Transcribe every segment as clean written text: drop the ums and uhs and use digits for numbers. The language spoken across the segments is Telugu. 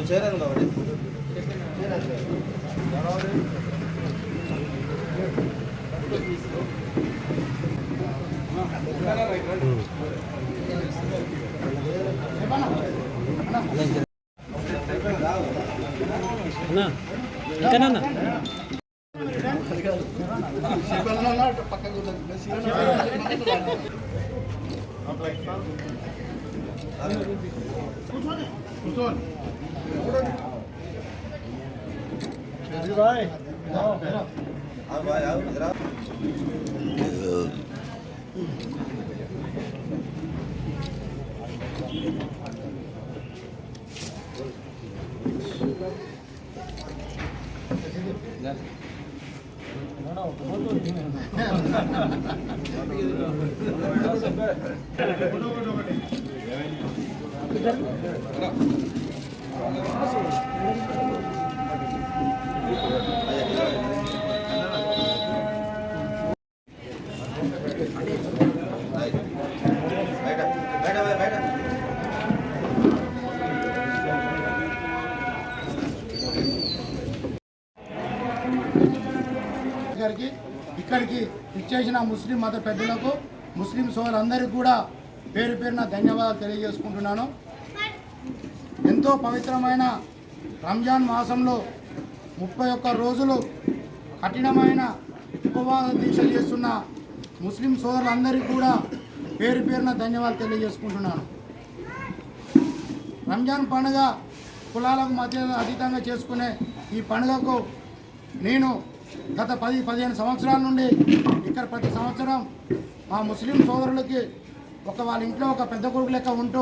చేరాను కాబట్టి भाई आओ जरा ఇక్కడికి ఇచ్చేసిన ముస్లిం మత పెద్దలకు ముస్లిం సోదరులందరికీ కూడా పేరు పేరున ధన్యవాదాలు తెలియజేసుకుంటున్నాను. ఎంతో పవిత్రమైన రంజాన్ మాసంలో 31 రోజులు కఠినమైన ఉపవాస దీక్ష చేస్తున్న ముస్లిం సోదరులందరికీ కూడా పేరు పేరున ధన్యవాదాలు తెలియజేసుకుంటున్నాను. రంజాన్ పండుగ కులాలకు మధ్య అతీతంగా చేసుకునే ఈ పండుగకు నేను గత 10-15 సంవత్సరాల నుండి ఇక్కడ ప్రతి సంవత్సరం మా ముస్లిం సోదరులకి వాళ్ళ ఇంట్లో ఒక పెద్ద కొడుకు లెక్క ఉంటూ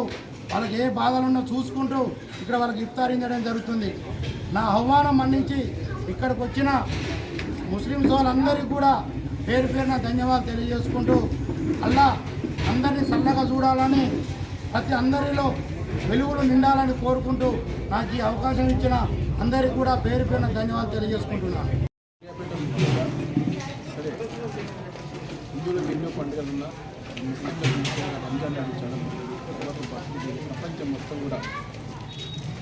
వాళ్ళకి ఏ బాధలున్నా చూసుకుంటూ ఇక్కడ వాళ్ళకి ఇఫ్తారించడం జరుగుతుంది. నా ఆహ్వానం మన్నించి ఇక్కడికి వచ్చిన ముస్లిం సోదరులందరికీ కూడా పేరు పేరున ధన్యవాదాలు తెలియజేసుకుంటూ అల్లా అందరినీ చల్లగా చూడాలని ప్రతి అందరిలో వెలుగులు నిండాలని కోరుకుంటూ నాకు ఈ అవకాశం ఇచ్చిన అందరికీ కూడా పేరు పేరున ధన్యవాదాలు తెలియజేసుకుంటున్నాను. సరే, హిందువులకు ఎన్నో పండుగలున్నా ముస్లింలకు రంజాన్ చాలా ప్రపంచం మొత్తం కూడా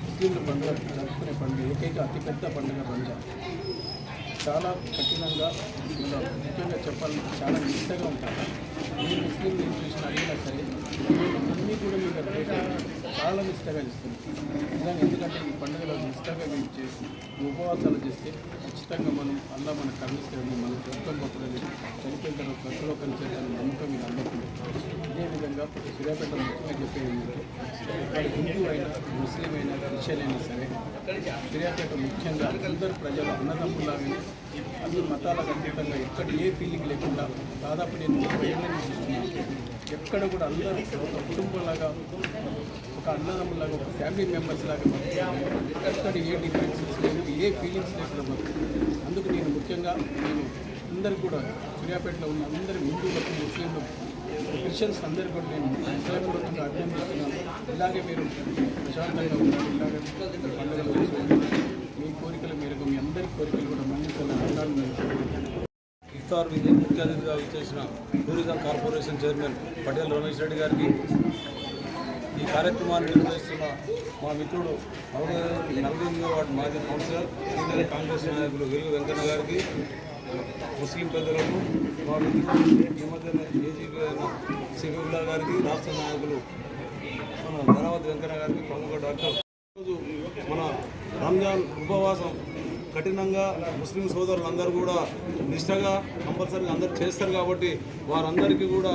ముస్లింల పండుగ జరుపుకునే పండుగ ఏకైక అతిపెద్ద పండుగ రంజాన్. చాలా కఠినంగా ముఖ్యంగా చెప్పాలంటే చాలా నిష్టగా ఉంటారు. ఏ ముస్లిం చూసిన అడిగినా సరే అన్నీ కూడా మీకు చాలా నిష్టగా ఇస్తుంది. ఎందుకంటే ఈ పండుగలో నిష్టగా మేము చేసి ఉపవాసాలు చేస్తే ఖచ్చితంగా మనం అల్లా మన కర్మిస్తామని మనం స్వర్గం పోతుందని చనిపోయిన తర్వాత ప్రజలో కలిసేదని నమ్మకం మీరు అందకుండా. ఇదేవిధంగా సూర్యాపేట ముఖ్యంగా చెప్పేది ఏంటంటే హిందూ అయినా ముస్లిం అయినా క్రిస్టియన్ అయినా సరే సూర్యాపేట ముఖ్యంగా అందరు ప్రజలు అన్నదమ్ములాగానే అన్ని మతాలకు అతీతంగా ఎక్కడ ఏ ఫీలింగ్ లేకుండా దాదాపు నేను 30 ఏళ్ళ నుంచి చూస్తున్నాను. ఎక్కడ కూడా అందరూ ఒక కుటుంబంలాగా ఒక అన్నదమ్ములాగా ఒక ఫ్యామిలీ మెంబర్స్ లాగా ఎక్కడ ఏ డిఫరెన్సెస్ లేదు, ఏ ఫీలింగ్స్ లేకుండా అందుకు నేను ముఖ్యంగా అందరు కూడా సూర్యాపేటలో ఉన్న అందరు హిందువులకు ముస్లింలకు క్రిస్టియన్స్ అందరికీ కూడా నేను హృదయపూర్వకంగా అభినందిస్తున్నాను. ఇలాగే మీరు ప్రశాంతంగా ఉన్నారు, ఇలాగే పండుగలు మీ కోరికల మేరకు మీ అందరి కోరికలు కూడా మన్నించాలని అన్నాను. ఇఫ్తార్ విందు ముఖ్య అతిథిగా చేసిన tourism corporation chairman Patel Ramesh Reddy గారికి, ఈ కార్యక్రమాన్ని నిర్వహిస్తున్న మా మిత్రుడు 48వ వార్డు మాజీ కౌన్సిలర్ సీనియర్ కాంగ్రెస్ నాయకులు వెలుగు వెంకన్న గారికి, ముస్లిం పెద్దలకు, మా మిత్రుడు ఈ మధ్యన ఏజీపీ అయిన సిబిబుల్లా గారికి, రాష్ట్ర నాయకులు మన ధనవతి వెంకన్న గారికి, ప్రముఖ డాక్టర్. ఈరోజు మన రంజాన్ ఉపవాసం కఠినంగా ముస్లిం సోదరులందరూ కూడా నిష్టగా కంపల్సరీగా అందరూ చేస్తారు కాబట్టి వారందరికీ కూడా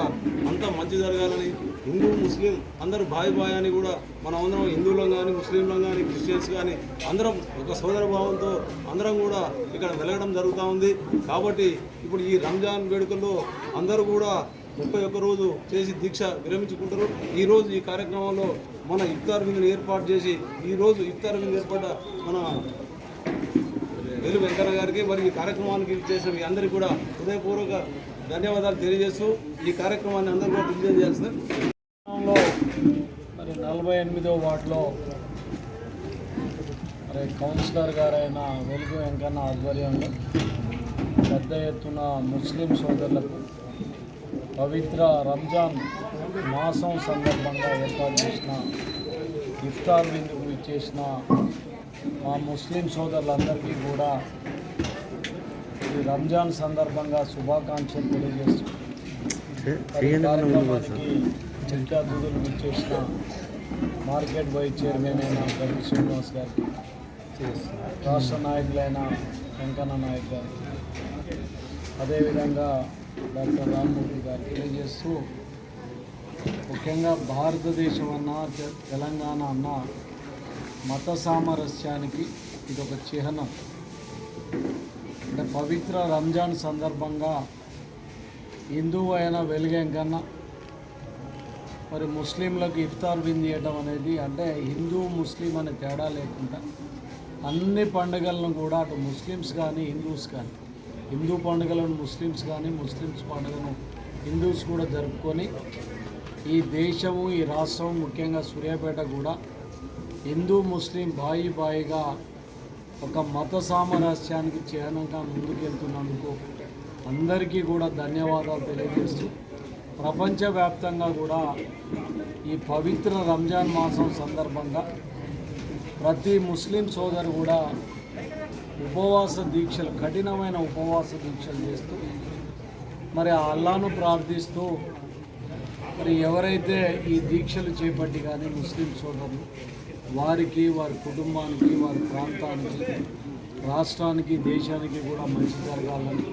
అంతా మంచి జరగాలని, హిందూ ముస్లిం అందరూ బాయ్ బాయ్ అని కూడా మనం అందరం హిందువులం కానీ ముస్లింలం కానీ క్రిస్టియన్స్ కానీ అందరం ఒక సోదర భావంతో అందరం కూడా ఇక్కడ వెలగడం జరుగుతూ ఉంది. కాబట్టి ఇప్పుడు ఈ రంజాన్ వేడుకల్లో అందరూ కూడా 31 రోజు చేసి దీక్ష విరమించుకుంటారు. ఈరోజు ఈ కార్యక్రమంలో మన ఇఫ్తార్ విందును ఏర్పాటు చేసి ఈరోజు ఇఫ్తార్ విందు ఏర్పడ్డ మన వెలుగు వెంకన్న గారికి మరియు ఈ కార్యక్రమానికి చేసిన మీ అందరికీ కూడా హృదయపూర్వక ధన్యవాదాలు తెలియజేస్తూ ఈ కార్యక్రమాన్ని అందరూ కూడా విజయం చేయాల్సింది. మరి 48వ వార్డులో మరి కౌన్సిలర్ గారైన వెలుగు వెంకన్న ఆధ్వర్యంలో పెద్ద ఎత్తున ముస్లిం సోదరులకు పవిత్ర రంజాన్ మాసం సందర్భంగా ఏర్పాటు చేసిన ఇఫ్తార్ విందుకు ఇచ్చేసిన మా ముస్లిం సోదరులందరికీ కూడా ఈ రంజాన్ సందర్భంగా శుభాకాంక్షలు తెలియజేస్తూ కార్యక్రమానికి ముఖ్య అతిథులు ఇచ్చేసిన మార్కెట్ వైస్ చైర్మన్ అయిన గడ్డి శ్రీనివాస్ గారికి, రాష్ట్ర నాయకులైన వెంకన్న నాయక్ గారికి, అదేవిధంగా డాక్టర్ రామ్మూర్తి గారికి తెలియజేస్తూ, ముఖ్యంగా భారతదేశం అన్న తెలంగాణ అన్న మత సామరస్యానికి ఇదొక చిహ్నం. అంటే పవిత్ర రంజాన్ సందర్భంగా హిందువు అయిన వెలుగెంకన్న మరి ముస్లింలకు ఇఫ్తార్ విందు ఇవ్వడం అనేది, అంటే హిందూ ముస్లిం అనే తేడా లేకుండా అన్ని పండుగలను కూడా అటు ముస్లిమ్స్ కానీ హిందూస్ కానీ, హిందూ పండుగలను ముస్లిమ్స్ కానీ ముస్లిమ్స్ పండుగను హిందూస్ కూడా జరుపుకొని ఈ దేశము ఈ రాష్ట్రం ముఖ్యంగా సూర్యాపేట కూడా హిందూ ముస్లిం బాయిగా ఒక మత సామరస్యానికి చిహ్నంగా ముందుకెళ్తున్నందుకు అందరికీ కూడా ధన్యవాదాలు తెలియజేస్తూ, ప్రపంచవ్యాప్తంగా కూడా ఈ పవిత్ర రంజాన్ మాసం సందర్భంగా ప్రతి ముస్లిం సోదరు కూడా ఉపవాస దీక్షలు, కఠినమైన ఉపవాస దీక్షలు చేస్తూ మరి ఆ అల్లాను ప్రార్థిస్తూ, మరి ఎవరైతే ఈ దీక్షలు చేపట్టి కానీ ముస్లిం సోదరులు వారికి, వారి కుటుంబానికి, వారి ప్రాంతానికి, రాష్ట్రానికి, దేశానికి కూడా మంచి జరగాలని,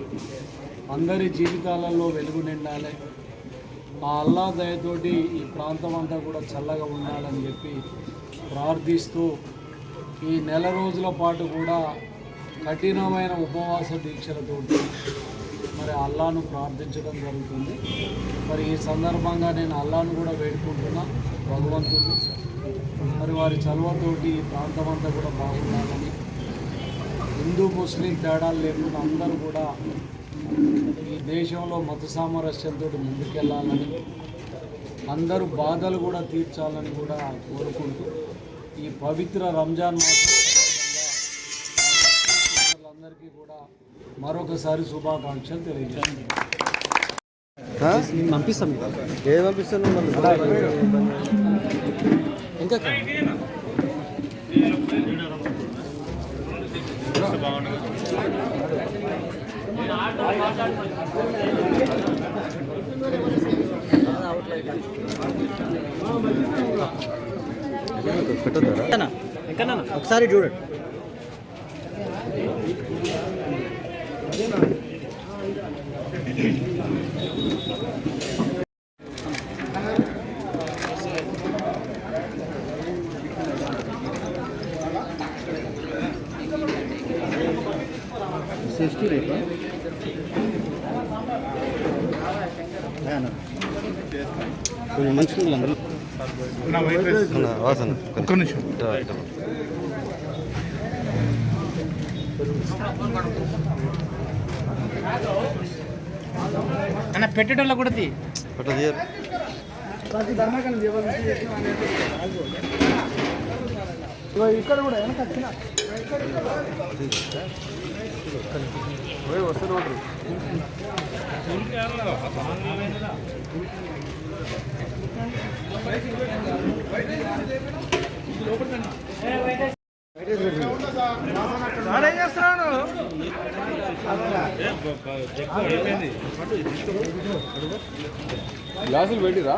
అందరి జీవితాలలో వెలుగు నిండాలి, ఆ అల్లా దయతోటి ఈ ప్రాంతం అంతా కూడా చల్లగా ఉండాలని చెప్పి ప్రార్థిస్తూ ఈ నెల రోజుల పాటు కూడా కఠినమైన ఉపవాస దీక్షలతోటి మరి అల్లాను ప్రార్థించడం జరుగుతుంది. మరి ఈ సందర్భంగా నేను అల్లాను కూడా వేడుకుంటున్నా, భగవంతుడు మరి వారి చలవతోటి ఈ ప్రాంతం అంతా కూడా బాగుండాలని, హిందూ ముస్లిం తేడాలు లేకుండా అందరూ కూడా ఈ దేశంలో మత సామరస్యంతో ముందుకెళ్ళాలని, అందరూ బాధలు కూడా తీర్చాలని కూడా కోరుకుంటూ ఈ పవిత్ర రంజాన్ మాసం అందరికీ కూడా మరొకసారి శుభాకాంక్షలు తెలియజేస్తాను. పంపిస్తాం. ఏది పంపిస్తాను ఇంకా పెట్టొద్దా? ఒకసారి చూడండి. సిక్స్టీ రేట్ కొంచెం మంచిగా అందరూ వాసన ఒక్క నిమిషం. అన్న పెట్టేటోళ్ళ కూడా పెట్టదు. ఇక్కడ కూడా వెనక వచ్చిన గ్లాసులు పెట్టిరా?